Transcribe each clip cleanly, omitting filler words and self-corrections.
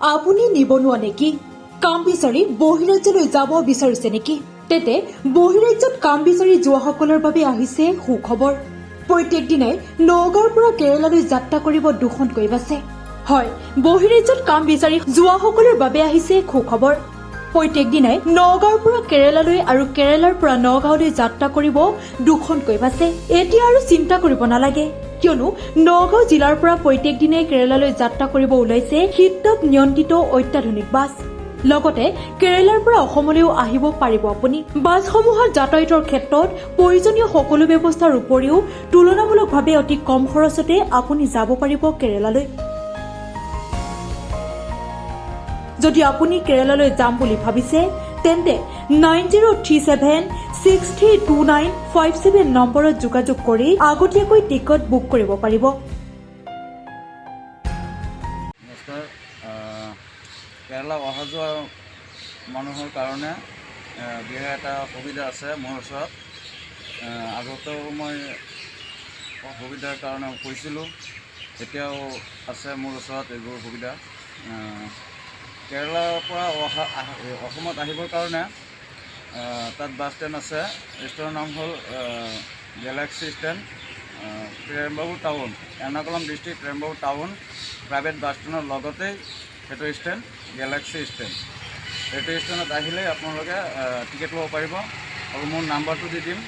আপুনি নিবনুৱা নেকি? কাম বিচাৰি বহিৰাজ্যলৈ যাব বিচাৰিছে নেকি? তেতে বহিৰাজ্যত কাম বিচাৰি যোৱাসকলৰ বাবে আহিছে সুখবৰ। প্ৰত্যেক দিনাই নগাঁৱৰ পৰা কেৰালালৈ যাত্ৰা কৰিব দুখনকৈ বাছে। হয়, বহিৰাজ্যত কাম বিচাৰি যোৱাসকলৰ বাবে আহিছে সুখবৰ। প্ৰত্যেক দিনাই নগাঁৱৰ পৰা কেৰালালৈ আৰু কেৰালাৰ পৰা নগাঁৱলৈ যাত্ৰা কৰিব দুখনকৈ বাছে। এতিয়া আৰু চিন্তা কৰিব নালাগে, কিয়নো নগাঁও জিলাৰ পৰা প্ৰত্যেক দিনাই কেৰালালৈ যাত্ৰা কৰিব ওলাইছে শীততাপ নিয়ন্ত্ৰিত অত্যাধুনিক বাছ। লগতে কেৰালাৰ পৰা অসমলৈও আহিব পাৰিব আপুনি। বাছসমূহত যাতায়াতৰ ক্ষেত্ৰত প্ৰয়োজনীয় সকলো ব্যৱস্থাৰ উপৰিও তুলনামূলকভাৱে অতি কম খৰচতে আপুনি যাব পাৰিব কেৰালালৈ। যদি আপুনি কেৰালালৈ যাম বুলি ভাবিছে তেন্তে 9037632957 নম্বৰত যোগাযোগ কৰি আগতীয়াকৈ টিকট বুক কৰিব পাৰিব। নমস্কাৰ। কেৰালা অহা যোৱা মানুহৰ কাৰণে বিশেষ এটা সুবিধা আছে মোৰ ওচৰত। আগতেও মই সুবিধাৰ কাৰণে কৈছিলোঁ, এতিয়াও আছে মোৰ ওচৰত এইবোৰ সুবিধা। কেৰালাৰ পৰা অসমত আহিবৰ কাৰণে তাত বাছ ষ্টেণ্ড আছে। ষ্টেণ্ডৰ নাম হ'ল গেলাক্সি ষ্টেণ্ড, প্ৰেমবাবুৰ টাউন, এৰ্ণাকুলাম ডিষ্ট্ৰিক্ট প্ৰেমবাবুৰ টাউন প্ৰাইভেট বাছ ষ্টেণ্ডৰ লগতেই সেইটো ষ্টেণ্ড গেলাক্সি ষ্টেণ্ড। সেইটো ষ্টেণ্ডত আহিলে আপোনালোকে টিকেট ল'ব পাৰিব। আৰু মোৰ নাম্বাৰটো দি দিম।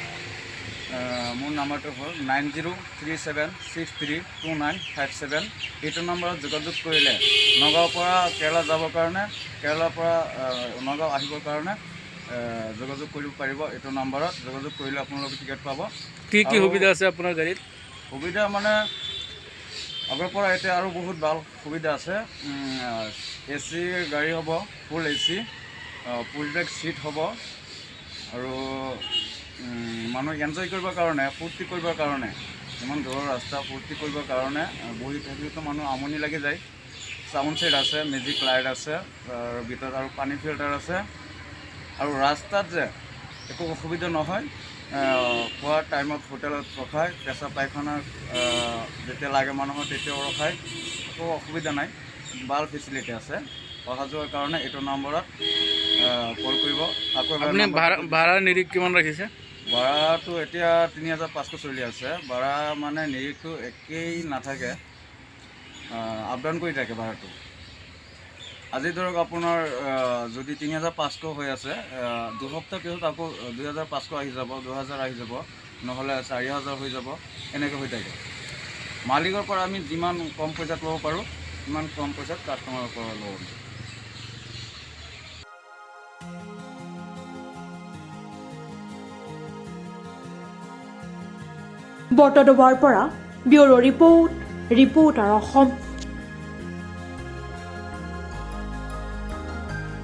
মোৰ নাম্বাৰটো হ'ল 9037632957। এইটো নম্বৰত যোগাযোগ কৰিলে নগাঁৱৰ পৰা কেৰালা যাবৰ কাৰণে, কেৰালাৰ পৰা নগাঁও আহিবৰ কাৰণে যোগাযোগ কৰিব পাৰিব। এইটো নম্বৰত যোগাযোগ কৰিলে আপোনালোকে টিকেট পাব। কি কি সুবিধা আছে আপোনাৰ গাড়ীত? সুবিধা মানে আগৰ পৰা এতিয়া আৰু বহুত ভাল সুবিধা আছে। AC গাড়ী হ'ব, ফুল AC, পুলবেক ছিট হ'ব। আৰু মানুহ এনজয় কৰিবৰ কাৰণে, ফূৰ্তি কৰিবৰ কাৰণে, ইমান দূৰৰ ৰাস্তা ফূৰ্তি কৰিবৰ কাৰণে বহি থাকিলেতো মানুহ আমনি লাগি যায়। চাউণ্ড ছেট আছে, মেজিক লাইট আছে, ভিতৰত আৰু পানী ফিল্টাৰ আছে। আৰু ৰাস্তাত যে একো অসুবিধা নহয়। খোৱাৰ টাইমত হোটেলত ৰখায়, পেচাব পায়খানা যেতিয়া লাগে মানুহৰ তেতিয়াও ৰখায়, একো অসুবিধা নাই। ভাল ফেচিলিটি আছে অহা যোৱাৰ কাৰণে। এইটো নম্বৰত কল কৰিব। আকৌ আপুনি ভাড়া নিৰিখ কিমান ৰাখিছে? ভাড়াটো এতিয়া 3500 চলি আছে। ভাড়া মানে নিৰিখটো একেই নাথাকে, আপ ডাউন কৰি থাকে ভাড়াটো। আজি ধৰক আপোনাৰ যদি 3500 হৈ আছে, দুসপ্তাহ পিছত আকৌ 2500 আহি যাব, 2000 আহি যাব, নহ'লে 4000 হৈ যাব, এনেকৈ হৈ থাকে। মালিকৰ পৰা আমি যিমান কম পইচাত ল'ব পাৰোঁ সিমান কম পইচাত কাষ্টমাৰৰ পৰা ল'ব। বৰতডোবাৰ পৰা ব্যুৰ' ৰিপৰ্টাৰ অসম।